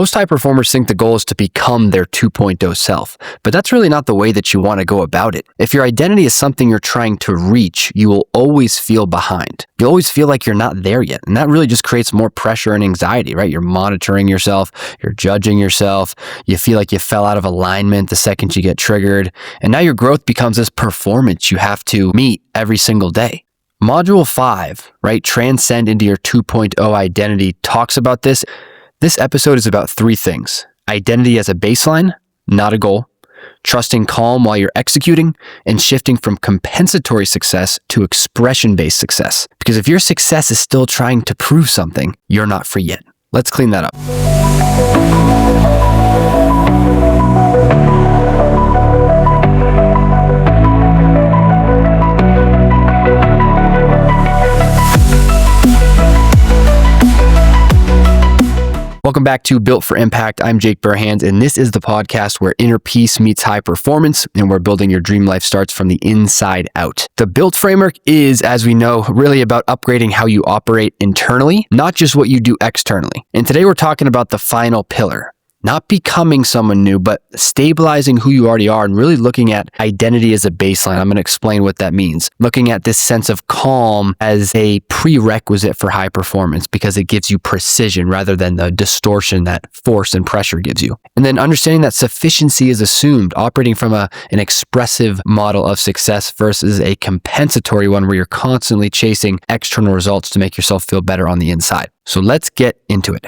Most high performers think the goal is to become their 2.0 self, but that's really not the way that you want to go about it. If your identity is something you're trying to reach, you will always feel behind. You'll always feel like you're not there yet. And that really just creates more pressure and anxiety, right? You're monitoring yourself, you're judging yourself, you feel like you fell out of alignment the second you get triggered. And now your growth becomes this performance you have to meet every single day. Module 5, right? Transcend into your 2.0 identity talks about this. This episode is about 3 things: identity as a baseline, not a goal, trusting calm while you're executing, and shifting from compensatory success to expression-based success. Because if your success is still trying to prove something, you're not free yet. Let's clean that up. Welcome back to Built for Impact. I'm Jake Burhans, and this is the podcast where inner peace meets high performance, and where building your dream life starts from the inside out. The Built framework is, as we know, really about upgrading how you operate internally, not just what you do externally. And today we're talking about the final pillar. Not becoming someone new, but stabilizing who you already are and really looking at identity as a baseline. I'm going to explain what that means. Looking at this sense of calm as a prerequisite for high performance because it gives you precision rather than the distortion that force and pressure gives you. And then understanding that sufficiency is assumed, operating from an expressive model of success versus a compensatory one where you're constantly chasing external results to make yourself feel better on the inside. So let's get into it.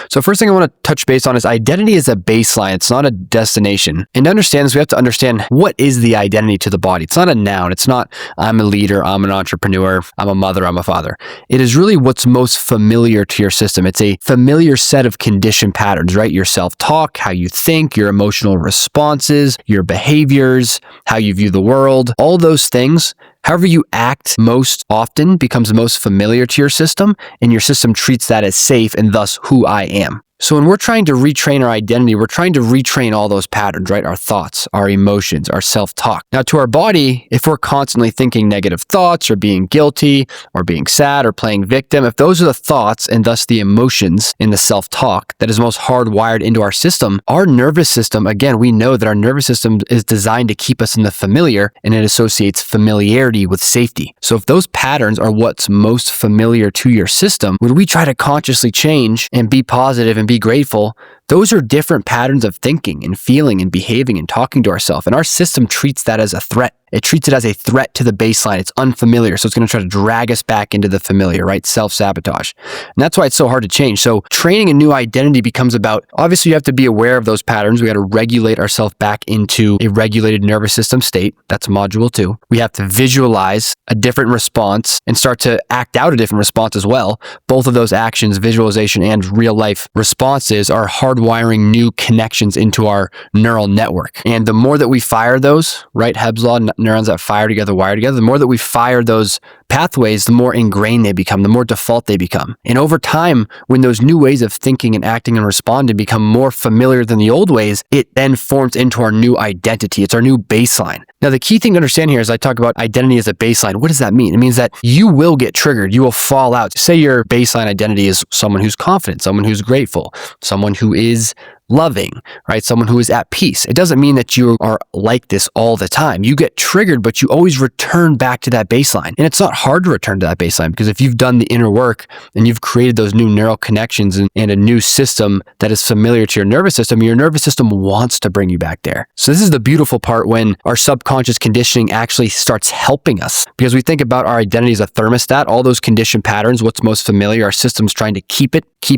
So first thing I want to touch base on is identity is a baseline. It's not a destination. And to understand this, we have to understand what is the identity to the body. It's not a noun. It's not, I'm a leader, I'm an entrepreneur, I'm a mother, I'm a father. It is really what's most familiar to your system. It's a familiar set of conditioned patterns, right? Your self-talk, how you think, your emotional responses, your behaviors, how you view the world, all those things. However you act most often becomes most familiar to your system, and your system treats that as safe and thus who I am. So when we're trying to retrain our identity, we're trying to retrain all those patterns, right? Our thoughts, our emotions, our self-talk. Now to our body, if we're constantly thinking negative thoughts or being guilty or being sad or playing victim, if those are the thoughts and thus the emotions in the self-talk that is most hardwired into our system, our nervous system, again, we know that our nervous system is designed to keep us in the familiar, and it associates familiarity with safety. So if those patterns are what's most familiar to your system, when we try to consciously change and be positive and be grateful, those are different patterns of thinking and feeling and behaving and talking to ourselves. And our system treats that as a threat. It treats it as a threat to the baseline. It's unfamiliar. So it's going to try to drag us back into the familiar, right? Self-sabotage. And that's why it's so hard to change. So training a new identity becomes about, obviously you have to be aware of those patterns. We got to regulate ourselves back into a regulated nervous system state. That's module 2. We have to visualize a different response and start to act out a different response as well. Both of those actions, visualization and real life responses, are hardwiring new connections into our neural network. And the more that we fire those, right? Hebb's law, neurons that fire together, wire together, the more that we fire those pathways, the more ingrained they become, the more default they become. And over time, when those new ways of thinking and acting and responding become more familiar than the old ways, it then forms into our new identity. It's our new baseline. Now, the key thing to understand here is I talk about identity as a baseline. What does that mean? It means that you will get triggered. You will fall out. Say your baseline identity is someone who's confident, someone who's grateful, someone who is loving, right? Someone who is at peace. It doesn't mean that you are like this all the time. You get triggered, but you always return back to that baseline. And it's not hard to return to that baseline because if you've done the inner work and you've created those new neural connections and a new system that is familiar to your nervous system wants to bring you back there. So this is the beautiful part when our subconscious conditioning actually starts helping us, because we think about our identity as a thermostat, all those conditioned patterns, what's most familiar, our system's trying to keep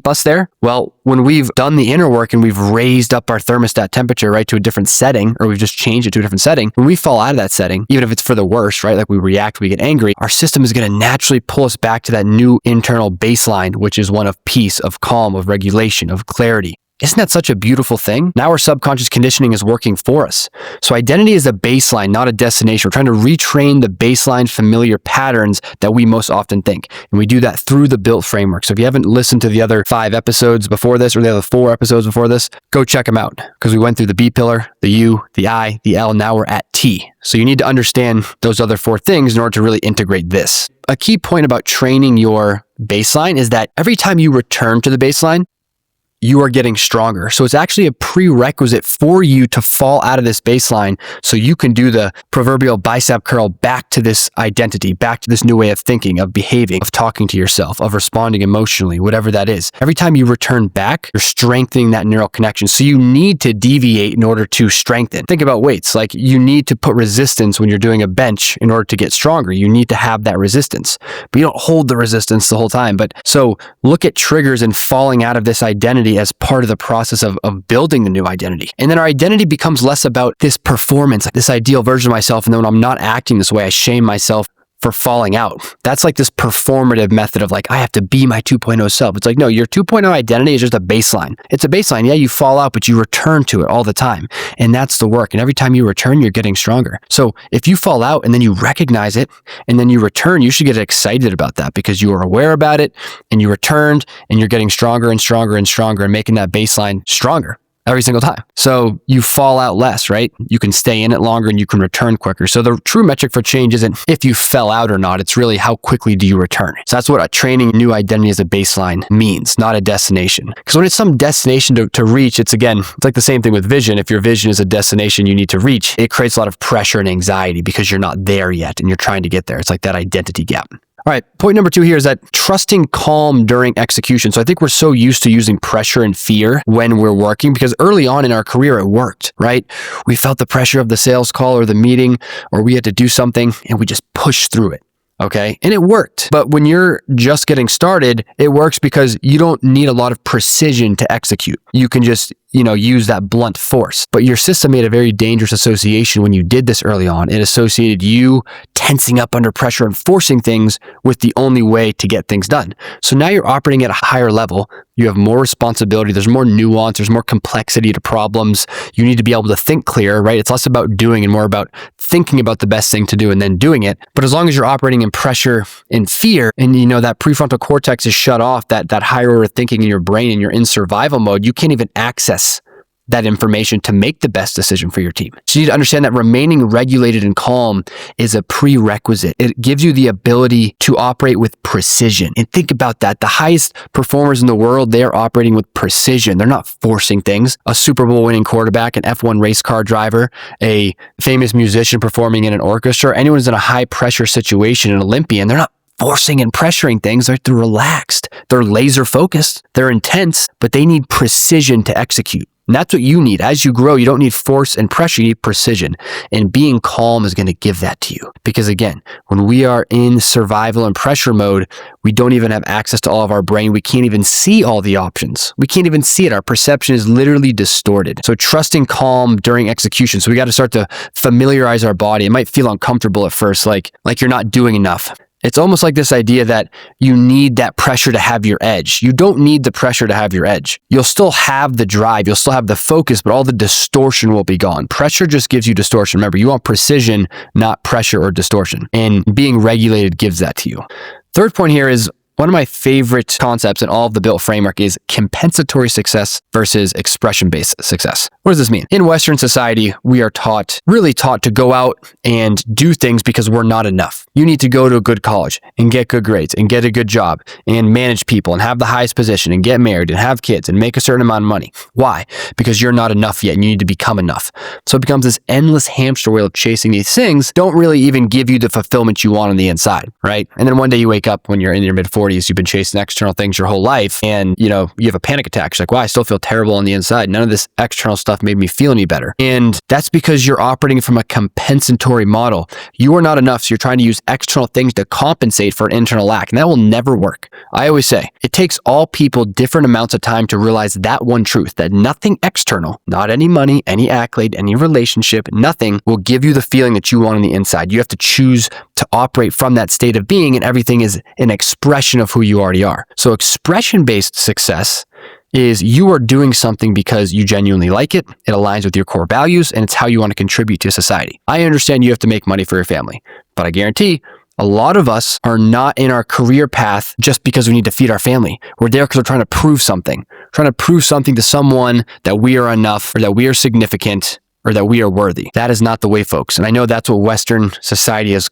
us there. Well, when we've done the inner work and we've raised up our thermostat temperature, right, to a different setting, or we've just changed it to a different setting, when we fall out of that setting, even if it's for the worst, right, like we react, we get angry, our system is going to naturally pull us back to that new internal baseline, which is one of peace, of calm, of regulation, of clarity. Isn't that such a beautiful thing? Now our subconscious conditioning is working for us. So identity is a baseline, not a destination. We're trying to retrain the baseline familiar patterns that we most often think. And we do that through the Built framework. So if you haven't listened to the other 5 episodes before this, or the other 4 episodes before this, go check them out. Because we went through the B pillar, the U, the I, the L, now we're at T. So you need to understand those other 4 things in order to really integrate this. A key point about training your baseline is that every time you return to the baseline, you are getting stronger. So it's actually a prerequisite for you to fall out of this baseline so you can do the proverbial bicep curl back to this identity, back to this new way of thinking, of behaving, of talking to yourself, of responding emotionally, whatever that is. Every time you return back, you're strengthening that neural connection. So you need to deviate in order to strengthen. Think about weights. Like, you need to put resistance when you're doing a bench in order to get stronger. You need to have that resistance, but you don't hold the resistance the whole time. But so look at triggers and falling out of this identity as part of the process of building the new identity. And then our identity becomes less about this performance, like this ideal version of myself. And then when I'm not acting this way, I shame myself for falling out. That's like this performative method of like, I have to be my 2.0 self. It's like, no, your 2.0 identity is just a baseline. It's a baseline. Yeah, you fall out, but you return to it all the time. And that's the work. And every time you return, you're getting stronger. So if you fall out and then you recognize it and then you return, you should get excited about that because you are aware about it and you returned and you're getting stronger and stronger and stronger and making that baseline stronger every single time. So you fall out less, right? You can stay in it longer and you can return quicker. So the true metric for change isn't if you fell out or not. It's really how quickly do you return. So that's what a training new identity as a baseline means, not a destination. Because when it's some destination to reach, it's like the same thing with vision. If your vision is a destination you need to reach, it creates a lot of pressure and anxiety because you're not there yet and you're trying to get there. It's like that identity gap. All right, point number 2 here is that trusting calm during execution. So I think we're so used to using pressure and fear when we're working because early on in our career, it worked, right? We felt the pressure of the sales call or the meeting, or we had to do something and we just pushed through it. Okay. And it worked. But when you're just getting started, it works because you don't need a lot of precision to execute. You can just, use that blunt force. But your system made a very dangerous association when you did this early on. It associated you tensing up under pressure and forcing things with the only way to get things done. So now you're operating at a higher level. You have more responsibility. There's more nuance. There's more complexity to problems. You need to be able to think clear, right? It's less about doing and more about thinking about the best thing to do and then doing it. But as long as you're operating in pressure and fear and that prefrontal cortex is shut off, that higher order thinking in your brain and you're in survival mode, you can't even access that information to make the best decision for your team. So you need to understand that remaining regulated and calm is a prerequisite. It gives you the ability to operate with precision. And think about that. The highest performers in the world, they are operating with precision. They're not forcing things. A Super Bowl winning quarterback, an F1 race car driver, a famous musician performing in an orchestra, anyone who's in a high pressure situation, an Olympian, they're not forcing and pressuring things. They're relaxed. They're laser focused. They're intense, but they need precision to execute. And that's what you need. As you grow, you don't need force and pressure, you need precision. And being calm is going to give that to you. Because again, when we are in survival and pressure mode, we don't even have access to all of our brain. We can't even see all the options. We can't even see it. Our perception is literally distorted. So trusting calm during execution. So we got to start to familiarize our body. It might feel uncomfortable at first, like you're not doing enough. It's almost like this idea that you need that pressure to have your edge. You don't need the pressure to have your edge. You'll still have the drive. You'll still have the focus, but all the distortion will be gone. Pressure just gives you distortion. Remember, you want precision, not pressure or distortion. And being regulated gives that to you. Third point here is one of my favorite concepts in all of the built framework is compensatory success versus expression-based success. What does this mean? In Western society, we are really taught to go out and do things because we're not enough. You need to go to a good college and get good grades and get a good job and manage people and have the highest position and get married and have kids and make a certain amount of money. Why? Because you're not enough yet and you need to become enough. So it becomes this endless hamster wheel of chasing these things don't really even give you the fulfillment you want on the inside, right? And then one day you wake up when you're in your mid-40s, you've been chasing external things your whole life and you have a panic attack. You're like, wow, I still feel terrible on the inside. None of this external stuff made me feel any better. And that's because you're operating from a compensatory model. You are not enough, so you're trying to use external things to compensate for an internal lack, and that will never work. I always say, it takes all people different amounts of time to realize that one truth, that nothing external, not any money, any accolade, any relationship, nothing will give you the feeling that you want on the inside. You have to choose to operate from that state of being, and everything is an expression of who you already are. So expression-based success is you are doing something because you genuinely like it, it aligns with your core values, and it's how you want to contribute to society. I understand you have to make money for your family, but I guarantee a lot of us are not in our career path just because we need to feed our family. We're there because we're trying to prove something to someone that we are enough or that we are significant or that we are worthy. That is not the way, folks. And I know that's what Western society has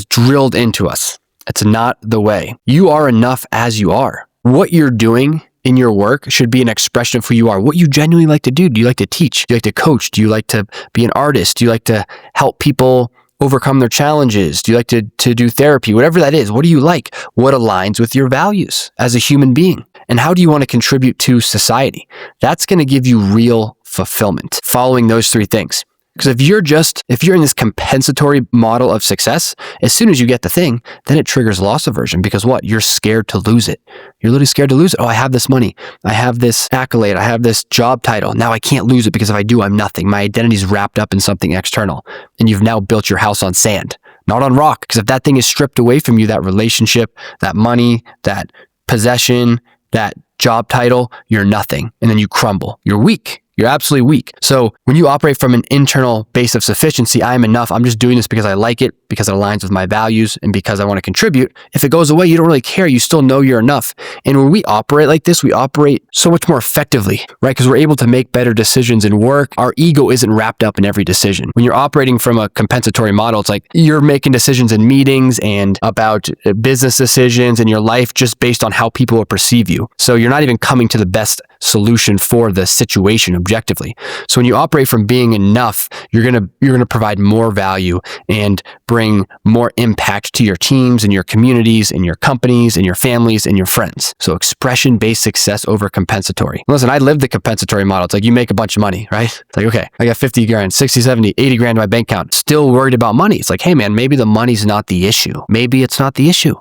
drilled into us. It's not the way. You are enough as you are. What you're doing in your work should be an expression of who you are, what you genuinely like to do. Do you like to teach? Do you like to coach? Do you like to be an artist? Do you like to help people overcome their challenges? Do you like to do therapy? Whatever that is, what do you like? What aligns with your values as a human being? And how do you want to contribute to society? That's going to give you real fulfillment, following those three things. Because if you're in this compensatory model of success, as soon as you get the thing, then it triggers loss aversion, because what? You're scared to lose it. You're literally scared to lose it. Oh, I have this money. I have this accolade. I have this job title. Now I can't lose it, because if I do, I'm nothing. My identity is wrapped up in something external. And you've now built your house on sand, not on rock. Because if that thing is stripped away from you, that relationship, that money, that possession, that job title, you're nothing. And then you crumble. You're weak. You're absolutely weak. So when you operate from an internal base of sufficiency, I am enough. I'm just doing this because I like it, because it aligns with my values, and because I want to contribute. If it goes away, you don't really care. You still know you're enough. And when we operate like this, we operate so much more effectively, right? Because we're able to make better decisions in work. Our ego isn't wrapped up in every decision. When you're operating from a compensatory model, it's like you're making decisions in meetings and about business decisions in your life just based on how people will perceive you. So you're not even coming to the best solution for the situation objectively. So when you operate from being enough, you're gonna provide more value and bring more impact to your teams and your communities and your companies and your families and your friends. So expression-based success over compensatory. Listen, I live the compensatory model. It's like you make a bunch of money, right? It's like, okay, I got 50 grand, 60, 70, 80 grand in my bank account. Still worried about money. It's like, hey man, maybe the money's not the issue. Maybe it's not the issue.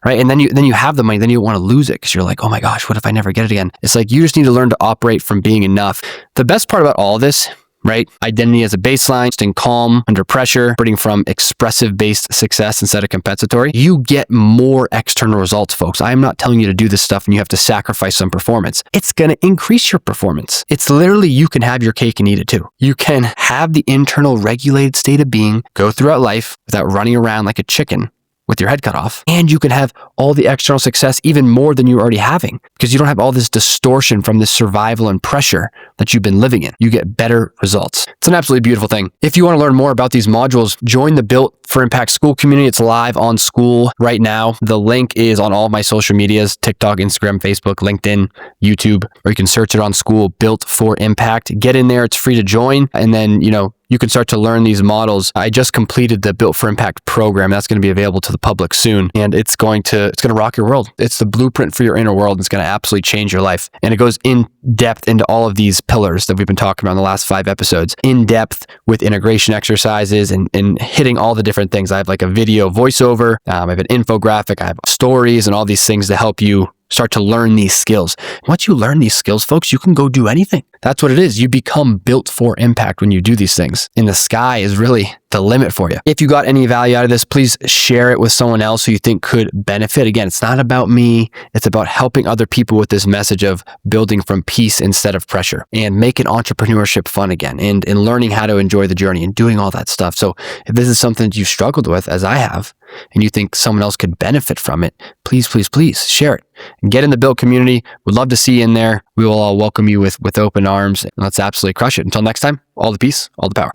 Right? And then you have the money, then you want to lose it because you're like, oh my gosh, what if I never get it again? It's like, you just need to learn to operate from being enough. The best part about all of this, right? Identity as a baseline, staying calm under pressure, operating from expressive-based success instead of compensatory. You get more external results, folks. I am not telling you to do this stuff and you have to sacrifice some performance. It's going to increase your performance. It's literally, you can have your cake and eat it too. You can have the internal regulated state of being, go throughout life without running around like a chicken with your head cut off, and you can have all the external success even more than you're already having, because you don't have all this distortion from this survival and pressure that you've been living in. You get better results. It's an absolutely beautiful thing. If you want to learn more about these modules, join the Built for Impact School community. It's live on School right now. The link is on all of my social medias, TikTok, Instagram, Facebook, LinkedIn, YouTube, or you can search it on School, Built for Impact. Get in there. It's free to join. And then, you can start to learn these models. I just completed the Built for Impact program. That's going to be available to the public soon. And it's going to rock your world. It's the blueprint for your inner world. It's going to absolutely change your life. And it goes in depth into all of these pillars that we've been talking about in the last 5 episodes, in depth with integration exercises and hitting all the different things. I have like a video voiceover. I have an infographic. I have stories and all these things to help you start to learn these skills. Once you learn these skills, folks, you can go do anything. That's what it is. You become built for impact when you do these things. And the sky is really the limit for you. If you got any value out of this, please share it with someone else who you think could benefit. Again, it's not about me. It's about helping other people with this message of building from peace instead of pressure, and making entrepreneurship fun again, and learning how to enjoy the journey and doing all that stuff. So if this is something that you've struggled with, as I have, and you think someone else could benefit from it, please, please, please share it. And get in the Built community. We'd love to see you in there. We will all welcome you with open arms. And let's absolutely crush it. Until next time, all the peace, all the power.